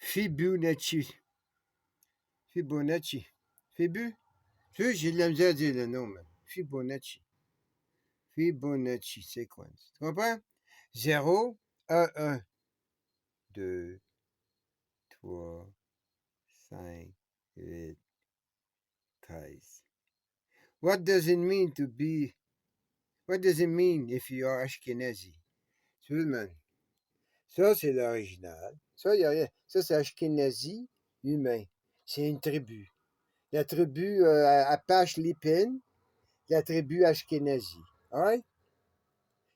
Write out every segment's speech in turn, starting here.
Fibonacci. Fibonacci. Fibu? Tu sais, j'ai de la misère à dire le nom, man. Fibonacci. Fibonacci sequence. Tu comprends? 0, 1, 2, 3, 5, 8, 13. What does it mean to be... What does it mean if you are Ashkenazi? Tu veux, man? Ça, c'est l'original. Ça, y a rien. Ça, c'est Ashkenazi humain. C'est une tribu. La tribu Apache Lipin, la tribu Ashkenazi. Alright?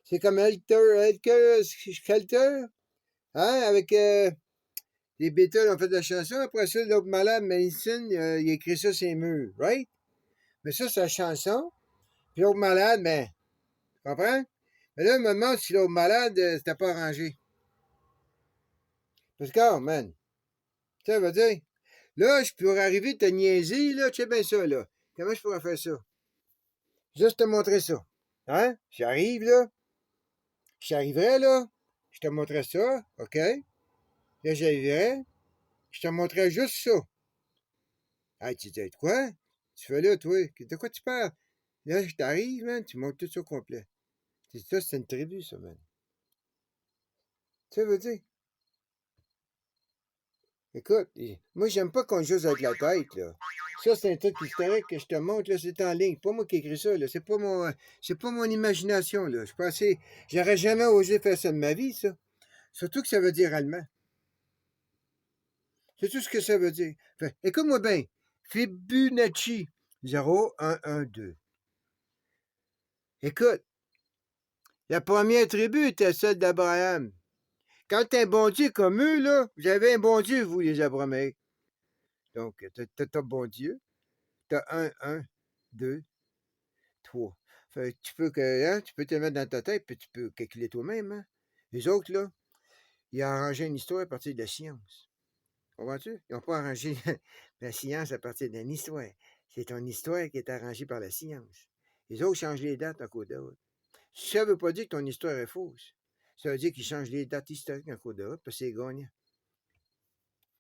C'est comme Helter, hein? Avec les Beatles ont fait de la chanson. Après ça, l'autre malade, Mason, il a écrit ça sur les murs. Right? Mais ça, c'est la chanson. Puis l'autre malade, ben, tu comprends? Mais là, je me demande si l'autre malade, c'était pas arrangé. Parce que, man, ça veut dire, là, je pourrais arriver de te niaiser, là, tu sais bien ça, là. Comment je pourrais faire ça? Juste te montrer ça. Hein? J'arrive, là. J'arriverai, là. Je te montrerai ça, OK? Là, j'arriverai. Je te montrerai juste ça. Hey, tu dis, quoi? Tu fais là, toi? De quoi tu parles? Là, je t'arrive, man, tu montes tout ça au complet. C'est ça, c'est une tribu, ça, man. Ça veut dire. Écoute, moi, j'aime pas qu'on joue avec la tête, là. Ça, c'est un truc historique que je te montre, là, c'est en ligne. Pas moi qui écris ça, là. C'est pas mon imagination, là. Je pensais, j'aurais jamais osé faire ça de ma vie, ça. Surtout que ça veut dire allemand. C'est tout ce que ça veut dire. Fait, écoute-moi bien. Fibonacci. 0, 1, 1, 2. Écoute, la première tribu était celle d'Abraham. Quand t'as un bon Dieu comme eux, là, vous avez un bon Dieu, vous, les Abrahamiques. Donc, t'as ton bon Dieu. T'as 1, 2, 3. Fait, tu peux te le mettre dans ta tête, puis tu peux calculer toi-même. Hein? Les autres, là, ils ont arrangé une histoire à partir de la science. Comprends-tu? Ils n'ont pas arrangé la science à partir d'une histoire. C'est ton histoire qui est arrangée par la science. Les autres changent les dates en cours de route. Ça ne veut pas dire que ton histoire est fausse. Ça veut dire qu'ils changent les dates historiques en cours de route parce que c'est gagnant.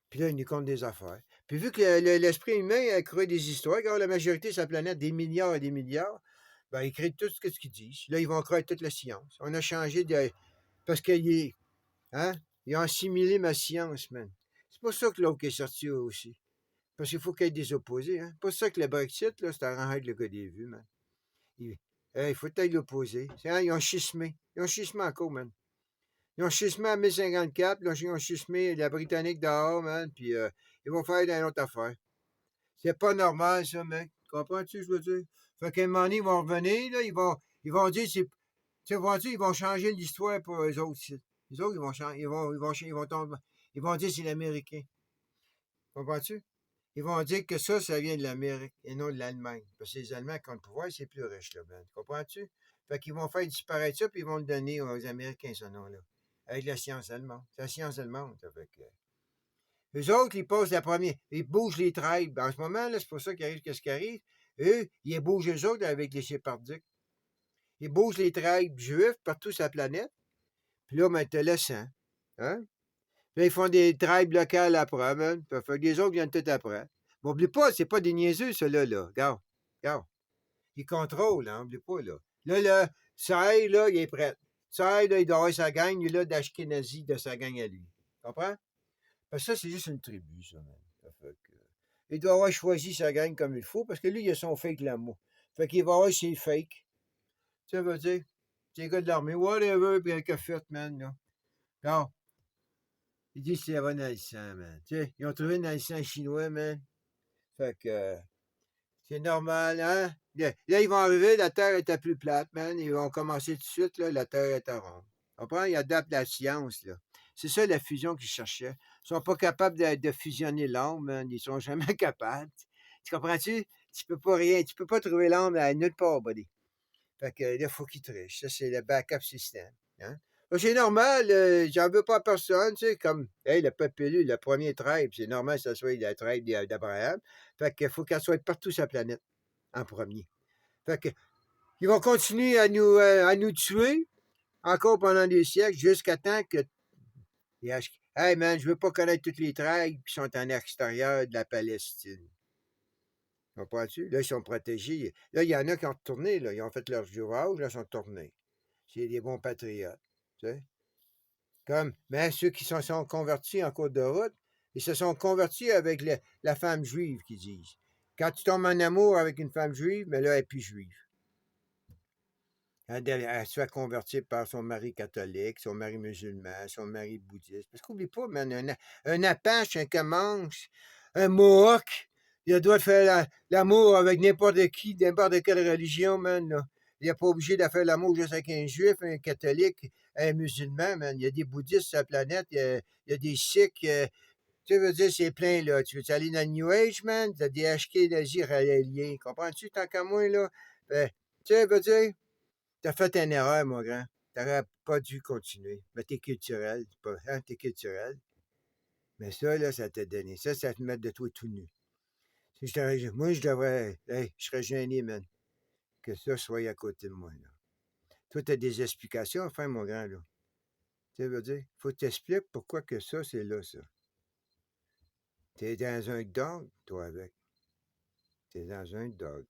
Puis là, ils nous comptent des affaires. Puis vu que l'esprit humain a créé des histoires, quand la majorité de sa planète, des milliards et des milliards, ben, ils créent tout ce qu'ils disent. Là, ils vont créer toute la science. On a changé de... Parce qu'ils hein? Ils ont assimilé ma science, man. C'est pour ça que l'autre est sorti aussi. Parce qu'il faut qu'il y ait des opposés. Hein? C'est pour ça que le Brexit, là, c'est arrangé avec le gars des vues, man. Il faut être l'opposé. Hein? Ils ont schismé. Ils ont schismé encore, man. Ils ont schismé à 1054, ils ont schismé la Britannique dehors, man, puis ils vont faire une autre affaire. C'est pas normal, ça, mec. Comprends-tu, je veux dire? Fait qu'à un moment donné, ils vont revenir, là, ils vont dire, ils vont changer l'histoire pour eux autres. Les autres, ils vont changer, ils vont dire c'est l'Américain. Comprends-tu? Ils vont dire que ça vient de l'Amérique et non de l'Allemagne. Parce que les Allemands, quand le pouvoir, c'est plus riche, là, man. Comprends-tu? Fait qu'ils vont faire disparaître ça, puis ils vont le donner aux Américains, ce nom-là. Avec la science allemande. C'est la science allemande, ça fait que... Eux autres, ils passent la première. Ils bougent les tribes. En ce moment, là, c'est pour ça qu'il arrive qu'est-ce qui arrive. Eux, ils bougent eux autres avec les sépardiques. Ils bougent les tribes juifs partout sur la planète. Puis là, ben, te laissant. Hein? Puis là, ils font des tribes locales après, man. Fait que les autres viennent tout après. Mais oublie pas, c'est pas des niaiseux, ceux-là, là. Regarde. Regarde. Ils contrôlent, hein, oublie pas, là. Là, Saïd, là, il est prêt. Saïd, là, il doit avoir sa gang, il est là d'Ashkenazi de sa gang à lui. Comprends? Parce que ça, c'est juste une tribu, ça, man. Ça fait que... Il doit avoir choisi sa gang comme il faut, parce que lui, il a son fake l'amour. Fait qu'il va avoir ses fakes. Ça veut dire, c'est les gars de l'armée, whatever, puis un fait, man, là. Non. Ils disent que c'est un naissant, man. Tu sais, ils ont trouvé un naissant chinois, man. Fait que, c'est normal, hein? Là, ils vont arriver, la Terre était plus plate, man. Ils vont commencer tout de suite, là, la Terre est ronde. Comprends? Ils adaptent la science, là. C'est ça la fusion qu'ils cherchaient. Ils sont pas capables de fusionner l'ombre, man. Ils sont jamais capables. Tu comprends-tu? Tu peux pas rien, tu peux pas trouver l'ombre à nulle part, buddy. Fait que là, il faut qu'ils trichent. Ça, c'est le backup système. Hein? C'est normal, j'en veux pas à personne, tu sais, comme, hey, le peuple élu, le premier tribe, c'est normal que ça soit la tribe d'Abraham. Fait qu'il faut qu'elle soit partout sur la planète, en premier. Fait que, ils vont continuer à nous tuer, encore pendant des siècles, jusqu'à temps que Hey man, je veux pas connaître toutes les tribes qui sont en extérieur de la Palestine. Comprends-tu? Là, ils sont protégés. Là, il y en a qui ont retourné, là. Ils ont fait leur jurage, là, ils sont retournés. C'est des bons patriotes. Tu sais? Comme, mais ceux qui se sont convertis en cours de route, ils se sont convertis avec la femme juive, qu'ils disent. Quand tu tombes en amour avec une femme juive, mais là, elle n'est plus juive. Elle se fait convertir par son mari catholique, son mari musulman, son mari bouddhiste. Parce qu'oublie pas, man, un Apache, un Comanche, un Mohawk, il doit faire l'amour avec n'importe qui, n'importe quelle religion, man. Là. Il n'est pas obligé de faire l'amour juste avec un juif, un catholique, un musulman, man. Il y a des bouddhistes sur la planète, il y a des sikhs. Tu veux dire, c'est plein, là. Tu veux aller dans le New Age, man? Tu as des HK d'Asie raéliens. Comprends-tu, tant qu'à moi, là? Tu sais, veux dire, t'as fait une erreur, mon grand. T'aurais pas dû continuer. Mais t'es culturel. T'es culturel. Mais ça, là, ça t'a donné. Ça te met de toi tout nu. Si moi, je devrais. Hey, je serais gêné, man. Que ça soit à côté de moi, là. Toi, t'as des explications, enfin, mon grand, là. Tu sais, veux dire, faut que t'expliques pourquoi que ça, c'est là, ça. T'es dans un dog, toi, avec. T'es dans un dog.